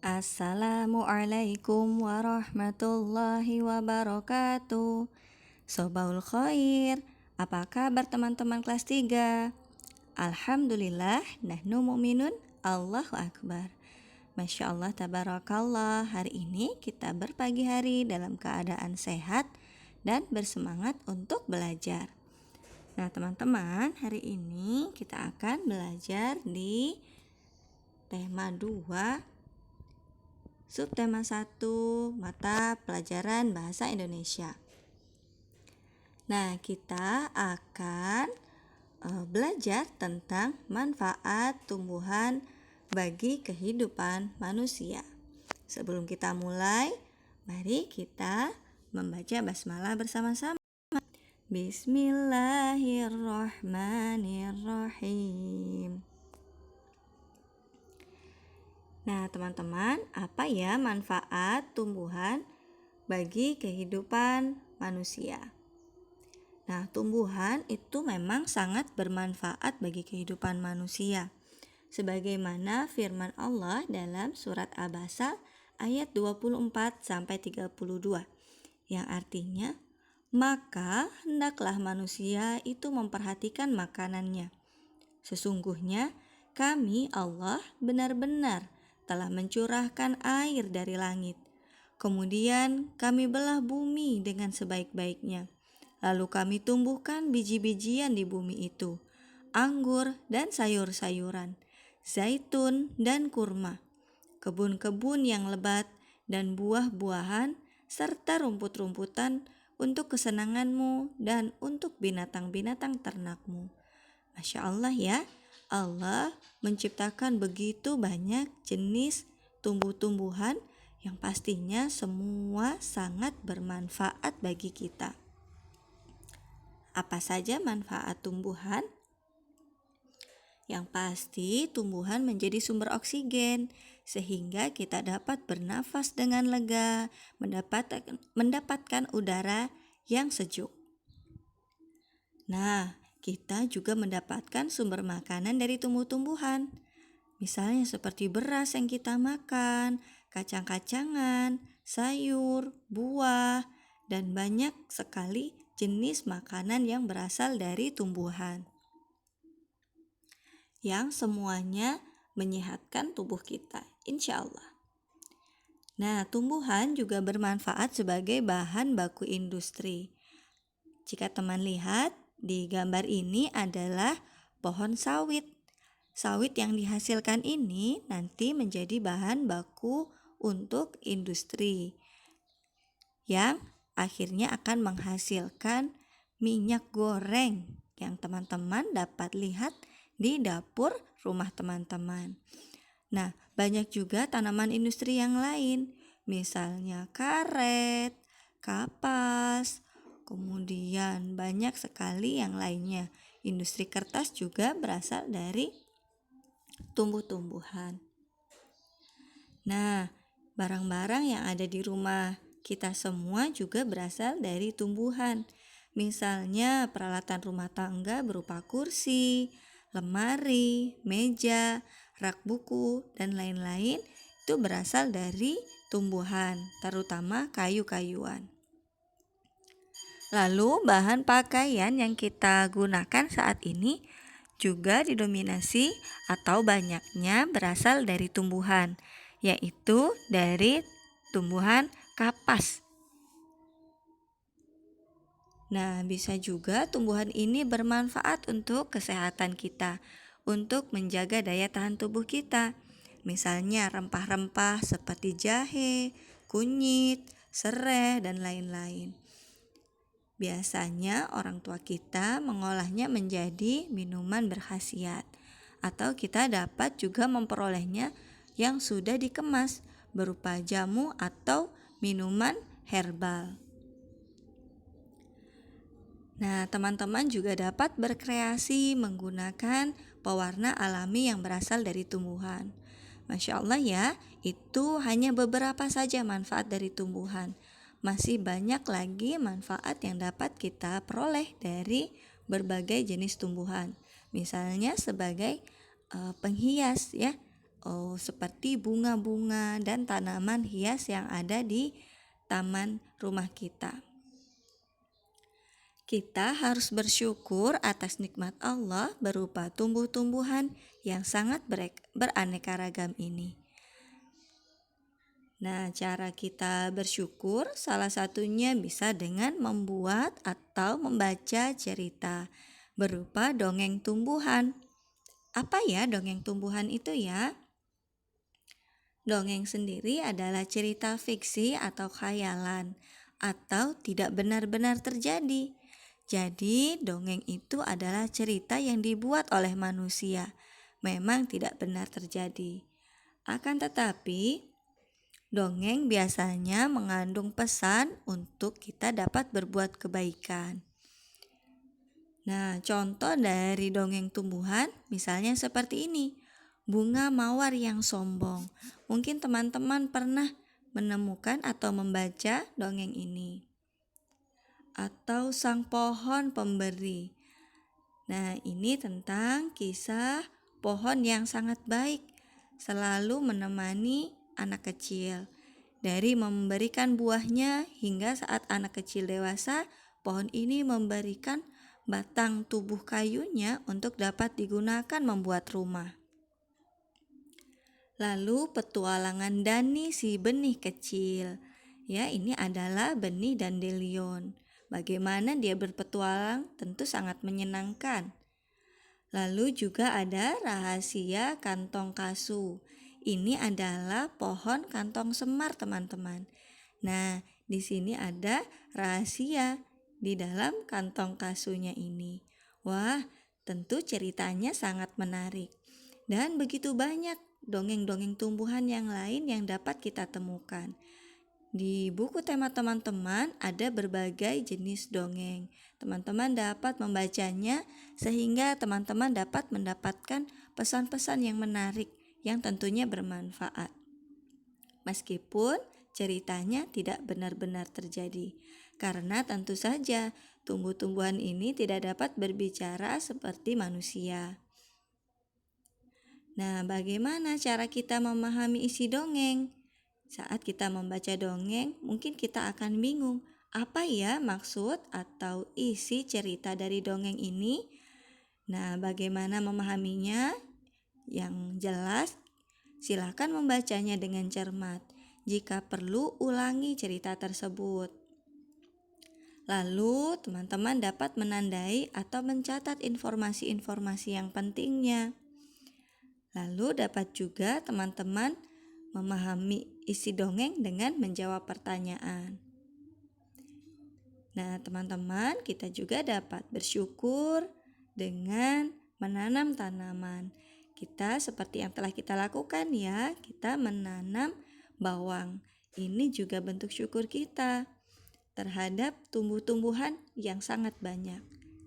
Assalamualaikum warahmatullahi wabarakatuh. Sobaul khair. Apa kabar teman-teman kelas 3? Alhamdulillah, nahnu mu'minun. Allahu akbar. Masya Allah, tabarakallah. Hari ini kita berpagi hari dalam keadaan sehat dan bersemangat untuk belajar. Nah teman-teman, hari ini kita akan belajar di tema 2, subtema 1, mata pelajaran bahasa Indonesia. Nah, kita akan belajar tentang manfaat tumbuhan bagi kehidupan manusia. Sebelum kita mulai, mari kita membaca basmalah bersama-sama. Bismillahirrahmanirrahim. Nah, teman-teman, apa ya manfaat tumbuhan bagi kehidupan manusia? Nah, tumbuhan itu memang sangat bermanfaat bagi kehidupan manusia. Sebagaimana firman Allah dalam surat Abasa ayat 24 sampai 32, yang artinya, maka hendaklah manusia itu memperhatikan makanannya. Sesungguhnya kami Allah benar-benar telah mencurahkan air dari langit. Kemudian kami belah bumi dengan sebaik-baiknya. Lalu kami tumbuhkan biji-bijian di bumi itu, anggur dan sayur-sayuran, zaitun dan kurma, kebun-kebun yang lebat dan buah-buahan, serta rumput-rumputan untuk kesenanganmu dan untuk binatang-binatang ternakmu. Masya Allah ya, Allah menciptakan begitu banyak jenis tumbuh-tumbuhan yang pastinya semua sangat bermanfaat bagi kita. Apa saja manfaat tumbuhan? Yang pasti tumbuhan menjadi sumber oksigen sehingga kita dapat bernafas dengan lega, mendapatkan udara yang sejuk. Nah, kita juga mendapatkan sumber makanan dari tumbuh-tumbuhan. Misalnya seperti beras yang kita makan, kacang-kacangan, sayur, buah, dan banyak sekali jenis makanan yang berasal dari tumbuhan. Yang semuanya menyehatkan tubuh kita, insya Allah. Nah, tumbuhan juga bermanfaat sebagai bahan baku industri. Jika teman lihat, di gambar ini adalah pohon sawit. Sawit yang dihasilkan ini nanti menjadi bahan baku untuk industri yang akhirnya akan menghasilkan minyak goreng yang teman-teman dapat lihat di dapur rumah teman-teman. Nah, banyak juga tanaman industri yang lain, misalnya karet, kapas, kemudian banyak sekali yang lainnya. Industri kertas juga berasal dari tumbuh-tumbuhan. Nah, barang-barang yang ada di rumah kita semua juga berasal dari tumbuhan. Misalnya peralatan rumah tangga berupa kursi, lemari, meja, rak buku, dan lain-lain itu berasal dari tumbuhan, terutama kayu-kayuan. Lalu bahan pakaian yang kita gunakan saat ini juga didominasi atau banyaknya berasal dari tumbuhan, yaitu dari tumbuhan kapas. Nah, bisa juga tumbuhan ini bermanfaat untuk kesehatan kita, untuk menjaga daya tahan tubuh kita. Misalnya rempah-rempah seperti jahe, kunyit, serai, dan lain-lain. Biasanya orang tua kita mengolahnya menjadi minuman berkhasiat, atau kita dapat juga memperolehnya yang sudah dikemas berupa jamu atau minuman herbal. Nah, teman-teman juga dapat berkreasi menggunakan pewarna alami yang berasal dari tumbuhan. Masya Allah ya, itu hanya beberapa saja manfaat dari tumbuhan. Masih banyak lagi manfaat yang dapat kita peroleh dari berbagai jenis tumbuhan. Misalnya sebagai penghias ya, seperti bunga-bunga dan tanaman hias yang ada di taman rumah kita. Kita harus bersyukur atas nikmat Allah berupa tumbuh-tumbuhan yang sangat beraneka ragam ini. Nah, cara kita bersyukur salah satunya bisa dengan membuat atau membaca cerita berupa dongeng tumbuhan. Apa ya dongeng tumbuhan itu ya? Dongeng sendiri adalah cerita fiksi atau khayalan atau tidak benar-benar terjadi. Jadi, dongeng itu adalah cerita yang dibuat oleh manusia, memang tidak benar terjadi. Akan tetapi, dongeng biasanya mengandung pesan untuk kita dapat berbuat kebaikan. Nah, contoh dari dongeng tumbuhan misalnya seperti ini. Bunga mawar yang sombong. Mungkin teman-teman pernah menemukan atau membaca dongeng ini. Atau sang pohon pemberi. Nah, ini tentang kisah pohon yang sangat baik, selalu menemani anak kecil. Dari memberikan buahnya hingga saat anak kecil dewasa, pohon ini memberikan batang tubuh kayunya untuk dapat digunakan membuat rumah. Lalu petualangan Dani si benih kecil. Ya, ini adalah benih dandelion. Bagaimana dia berpetualang tentu sangat menyenangkan. Lalu juga ada rahasia kantong kasu. Ini adalah pohon kantong semar, teman-teman. Nah, di sini ada rahasia di dalam kantong kasunya ini. Wah, tentu ceritanya sangat menarik. Dan begitu banyak dongeng-dongeng tumbuhan yang lain yang dapat kita temukan. Di buku tema teman-teman ada berbagai jenis dongeng. Teman-teman dapat membacanya sehingga teman-teman dapat mendapatkan pesan-pesan yang menarik yang tentunya bermanfaat. Meskipun ceritanya tidak benar-benar terjadi, karena tentu saja tumbuh-tumbuhan ini tidak dapat berbicara seperti manusia. Nah, bagaimana cara kita memahami isi dongeng? Saat kita membaca dongeng, mungkin kita akan bingung, apa ya maksud atau isi cerita dari dongeng ini? Nah, bagaimana memahaminya? Yang jelas, silakan membacanya dengan cermat. Jika perlu, ulangi cerita tersebut. Lalu, teman-teman dapat menandai atau mencatat informasi-informasi yang pentingnya. Lalu dapat juga teman-teman memahami isi dongeng dengan menjawab pertanyaan. Nah, teman-teman, kita juga dapat bersyukur dengan menanam tanaman. Kita seperti yang telah kita lakukan ya, kita menanam bawang. Ini juga bentuk syukur kita terhadap tumbuh-tumbuhan yang sangat banyak.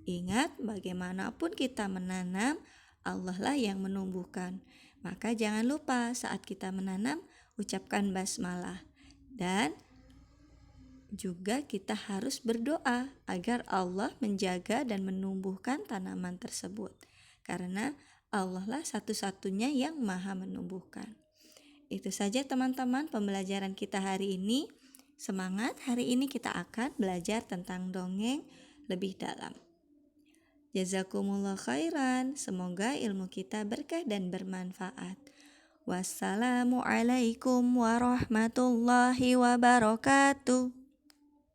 Ingat, bagaimanapun kita menanam, Allah lah yang menumbuhkan. Maka jangan lupa saat kita menanam, ucapkan basmalah. Dan juga kita harus berdoa agar Allah menjaga dan menumbuhkan tanaman tersebut. Karena Allah lah satu-satunya yang maha menumbuhkan. Itu saja teman-teman pembelajaran kita hari ini. Semangat, hari ini kita akan belajar tentang dongeng lebih dalam. Jazakumullah khairan, semoga ilmu kita berkah dan bermanfaat. Wassalamualaikum warahmatullahi wabarakatuh.